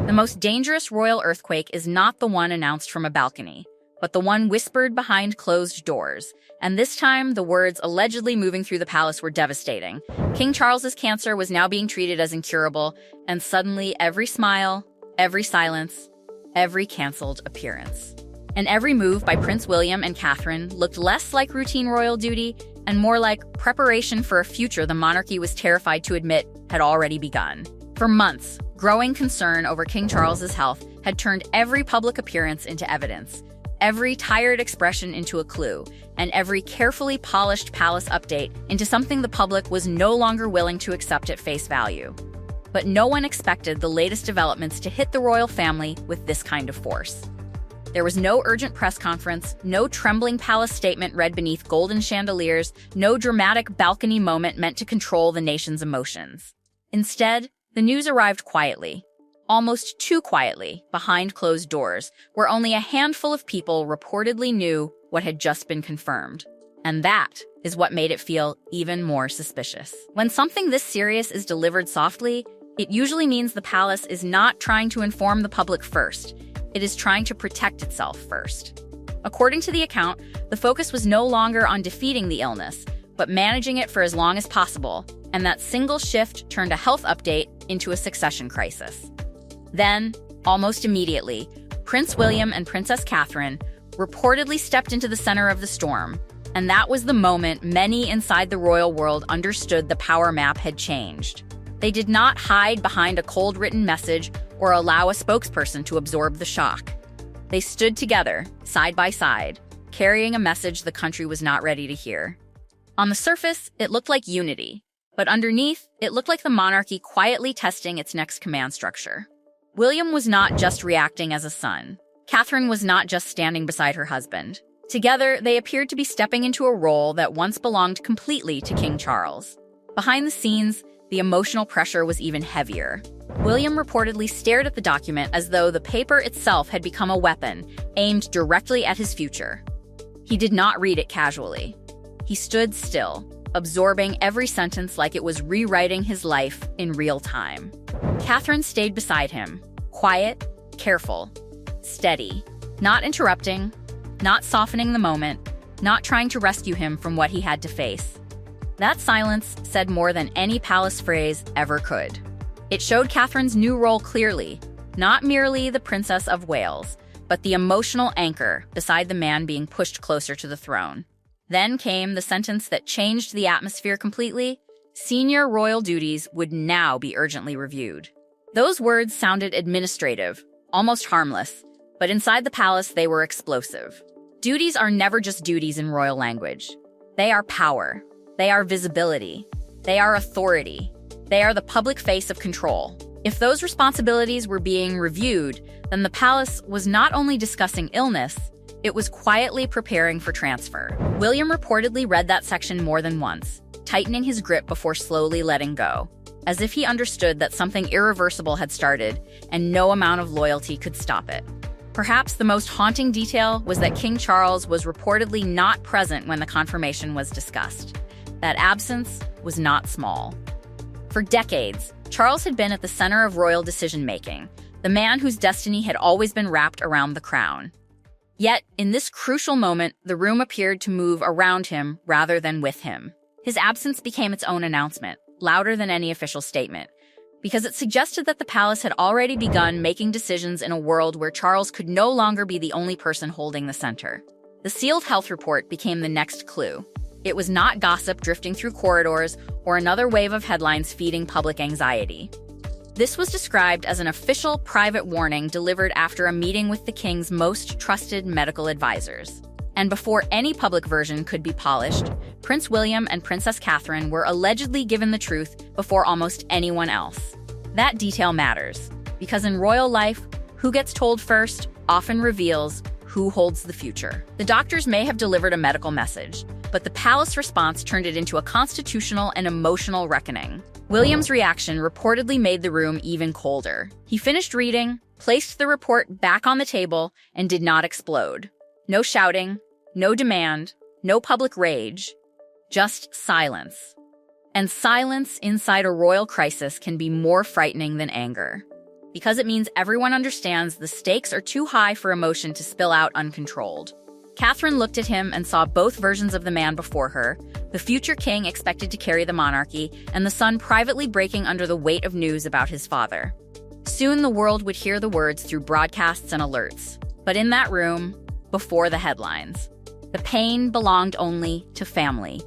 The most dangerous royal earthquake is not the one announced from a balcony, but the one whispered behind closed doors. And this time, the words allegedly moving through the palace were devastating. King Charles's cancer was now being treated as incurable, and suddenly every smile, every silence, every canceled appearance, and every move by Prince William and Catherine looked less like routine royal duty and more like preparation for a future the monarchy was terrified to admit had already begun. For months, growing concern over King Charles's health had turned every public appearance into evidence, every tired expression into a clue, and every carefully polished palace update into something the public was no longer willing to accept at face value. But no one expected the latest developments to hit the royal family with this kind of force. There was no urgent press conference, no trembling palace statement read beneath golden chandeliers, no dramatic balcony moment meant to control the nation's emotions. Instead, the news arrived quietly, almost too quietly, behind closed doors, where only a handful of people reportedly knew what had just been confirmed. And that is what made it feel even more suspicious. When something this serious is delivered softly, it usually means the palace is not trying to inform the public first. It is trying to protect itself first. According to the account, the focus was no longer on defeating the illness, but managing it for as long as possible, and that single shift turned a health update into a succession crisis. Then, almost immediately, Prince William and Princess Catherine reportedly stepped into the center of the storm, and that was the moment many inside the royal world understood the power map had changed. They did not hide behind a cold written message or allow a spokesperson to absorb the shock. They stood together, side by side, carrying a message the country was not ready to hear. On the surface, it looked like unity, but underneath, it looked like the monarchy quietly testing its next command structure. William was not just reacting as a son. Catherine was not just standing beside her husband. Together, they appeared to be stepping into a role that once belonged completely to King Charles. Behind the scenes, the emotional pressure was even heavier. William reportedly stared at the document as though the paper itself had become a weapon aimed directly at his future. He did not read it casually. He stood still, absorbing every sentence like it was rewriting his life in real time. Catherine stayed beside him, quiet, careful, steady, not interrupting, not softening the moment, not trying to rescue him from what he had to face. That silence said more than any palace phrase ever could. It showed Catherine's new role clearly, not merely the Princess of Wales, but the emotional anchor beside the man being pushed closer to the throne. Then came the sentence that changed the atmosphere completely: senior royal duties would now be urgently reviewed. Those words sounded administrative, almost harmless, but inside the palace they were explosive. Duties are never just duties in royal language. They are power. They are visibility. They are authority. They are the public face of control. If those responsibilities were being reviewed, then the palace was not only discussing illness, it was quietly preparing for transfer. William reportedly read that section more than once, tightening his grip before slowly letting go, as if he understood that something irreversible had started and no amount of loyalty could stop it. Perhaps the most haunting detail was that King Charles was reportedly not present when the confirmation was discussed. That absence was not small. For decades, Charles had been at the center of royal decision-making, the man whose destiny had always been wrapped around the crown. Yet, in this crucial moment, the room appeared to move around him rather than with him. His absence became its own announcement, louder than any official statement, because it suggested that the palace had already begun making decisions in a world where Charles could no longer be the only person holding the center. The sealed health report became the next clue. It was not gossip drifting through corridors or another wave of headlines feeding public anxiety. This was described as an official private warning delivered after a meeting with the king's most trusted medical advisors. And before any public version could be polished, Prince William and Princess Catherine were allegedly given the truth before almost anyone else. That detail matters, because in royal life, who gets told first often reveals who holds the future. The doctors may have delivered a medical message, but the palace response turned it into a constitutional and emotional reckoning. William's reaction reportedly made the room even colder. He finished reading, placed the report back on the table, and did not explode. No shouting, no demand, no public rage, just silence. And silence inside a royal crisis can be more frightening than anger. because it means everyone understands the stakes are too high for emotion to spill out uncontrolled. Catherine looked at him and saw both versions of the man before her, the future king expected to carry the monarchy, and the son privately breaking under the weight of news about his father. Soon the world would hear the words through broadcasts and alerts. But in that room, before the headlines, the pain belonged only to family.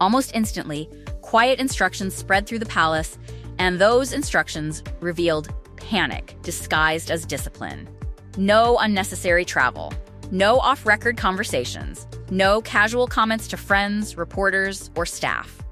Almost instantly, quiet instructions spread through the palace, and those instructions revealed panic disguised as discipline. No unnecessary travel. No off-record conversations. No casual comments to friends, reporters, or staff.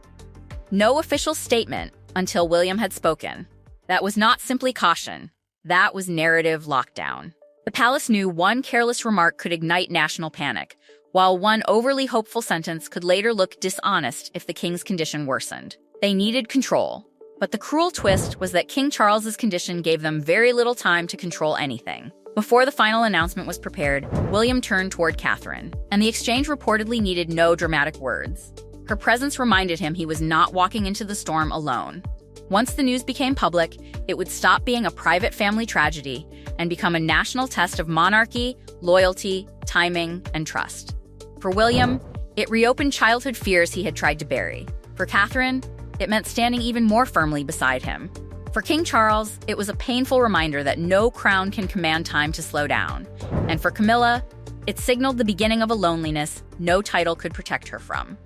No official statement until William had spoken. That was not simply caution. That was narrative lockdown. The palace knew one careless remark could ignite national panic, while one overly hopeful sentence could later look dishonest if the king's condition worsened. They needed control. But the cruel twist was that King Charles's condition gave them very little time to control anything. Before the final announcement was prepared, William turned toward Catherine, and the exchange reportedly needed no dramatic words. Her presence reminded him he was not walking into the storm alone. Once the news became public, it would stop being a private family tragedy and become a national test of monarchy, loyalty, timing, and trust. For William, it reopened childhood fears he had tried to bury. For Catherine, it meant standing even more firmly beside him. For King Charles, it was a painful reminder that no crown can command time to slow down. And for Camilla, it signaled the beginning of a loneliness no title could protect her from.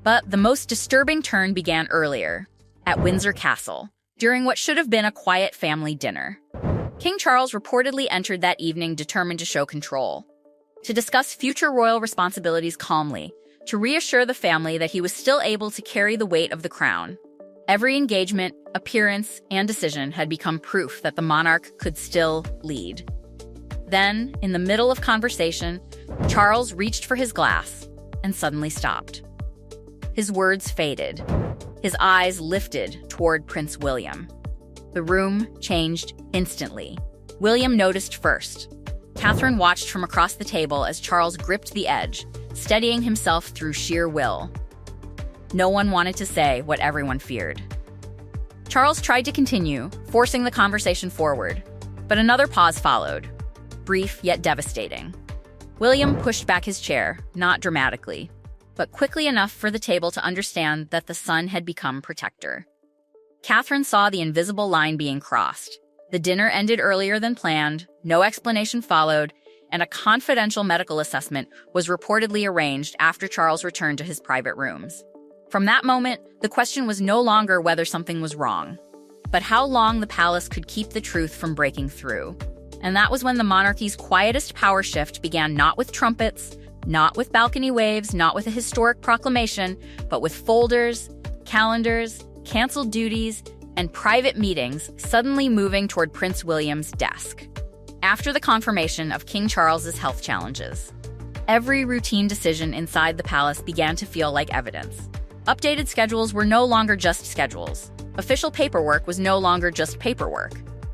But the most disturbing turn began earlier, at Windsor Castle, during what should have been a quiet family dinner. King Charles reportedly entered that evening determined to show control, to discuss future royal responsibilities calmly, to reassure the family that he was still able to carry the weight of the crown. Every engagement, appearance, and decision had become proof that the monarch could still lead. Then, in the middle of conversation, Charles reached for his glass and suddenly stopped. His words faded. His eyes lifted toward Prince William. The room changed instantly. William noticed first. Catherine watched from across the table as Charles gripped the edge, steadying himself through sheer will. No one wanted to say what everyone feared. Charles tried to continue, forcing the conversation forward, but another pause followed, brief yet devastating. William pushed back his chair, not dramatically, but quickly enough for the table to understand that the son had become protector. Catherine saw the invisible line being crossed. The dinner ended earlier than planned, no explanation followed, and a confidential medical assessment was reportedly arranged after Charles returned to his private rooms. From that moment, the question was no longer whether something was wrong, but how long the palace could keep the truth from breaking through. And that was when the monarchy's quietest power shift began, not with trumpets, not with balcony waves, not with a historic proclamation, but with folders, calendars, canceled duties, and private meetings suddenly moving toward Prince William's desk. After the confirmation of King Charles's health challenges, every routine decision inside the palace began to feel like evidence. Updated schedules were no longer just schedules. Official paperwork was no longer just paperwork.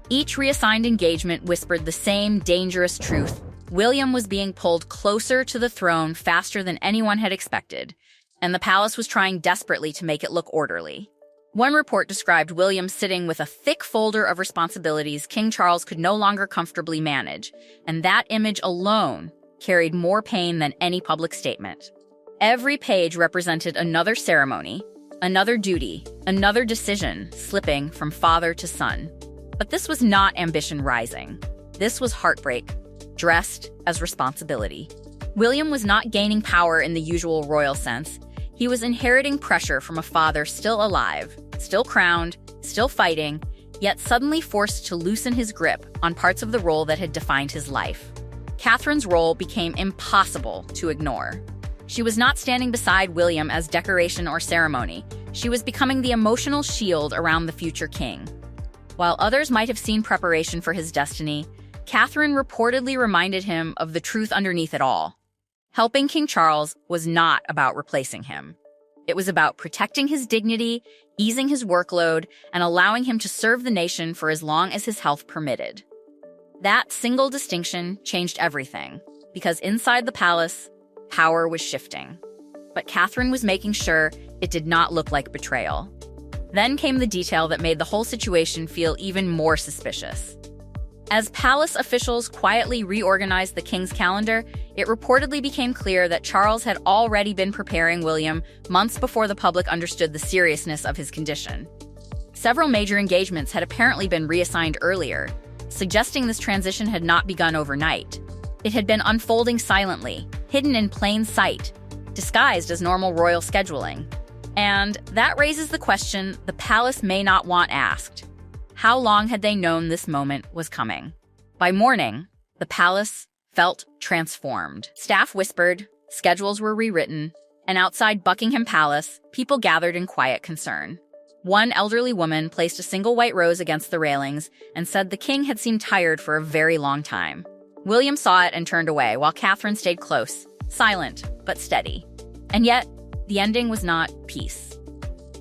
Each reassigned engagement whispered the same dangerous truth. William was being pulled closer to the throne faster than anyone had expected, and the palace was trying desperately to make it look orderly. One report described William sitting with a thick folder of responsibilities King Charles could no longer comfortably manage, and that image alone carried more pain than any public statement. Every page represented another ceremony, another duty, another decision slipping from father to son. But this was not ambition rising. This was heartbreak, dressed as responsibility. William was not gaining power in the usual royal sense. He was inheriting pressure from a father still alive, still crowned, still fighting, yet suddenly forced to loosen his grip on parts of the role that had defined his life. Catherine's role became impossible to ignore. She was not standing beside William as decoration or ceremony. She was becoming the emotional shield around the future king. While others might have seen preparation for his destiny, Catherine reportedly reminded him of the truth underneath it all. Helping King Charles was not about replacing him. It was about protecting his dignity, easing his workload, and allowing him to serve the nation for as long as his health permitted. That single distinction changed everything, because inside the palace, power was shifting. But Catherine was making sure it did not look like betrayal. Then came the detail that made the whole situation feel even more suspicious. As palace officials quietly reorganized the king's calendar, it reportedly became clear that Charles had already been preparing William months before the public understood the seriousness of his condition. Several major engagements had apparently been reassigned earlier, suggesting this transition had not begun overnight. It had been unfolding silently, hidden in plain sight, disguised as normal royal scheduling. And that raises the question the palace may not want asked. How long had they known this moment was coming? By morning, the palace felt transformed. Staff whispered, schedules were rewritten, and outside Buckingham Palace, people gathered in quiet concern. One elderly woman placed a single white rose against the railings and said the king had seemed tired for a very long time. William saw it and turned away, while Catherine stayed close, silent but steady. And yet, the ending was not peace.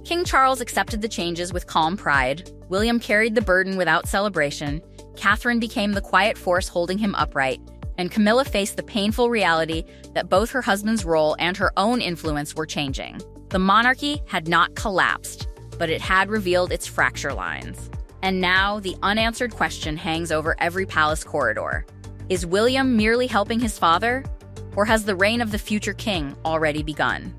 King Charles accepted the changes with calm pride. William carried the burden without celebration. Catherine became the quiet force holding him upright, and Camilla faced the painful reality that both her husband's role and her own influence were changing. The monarchy had not collapsed, but it had revealed its fracture lines. And now the unanswered question hangs over every palace corridor. Is William merely helping his father, or has the reign of the future king already begun?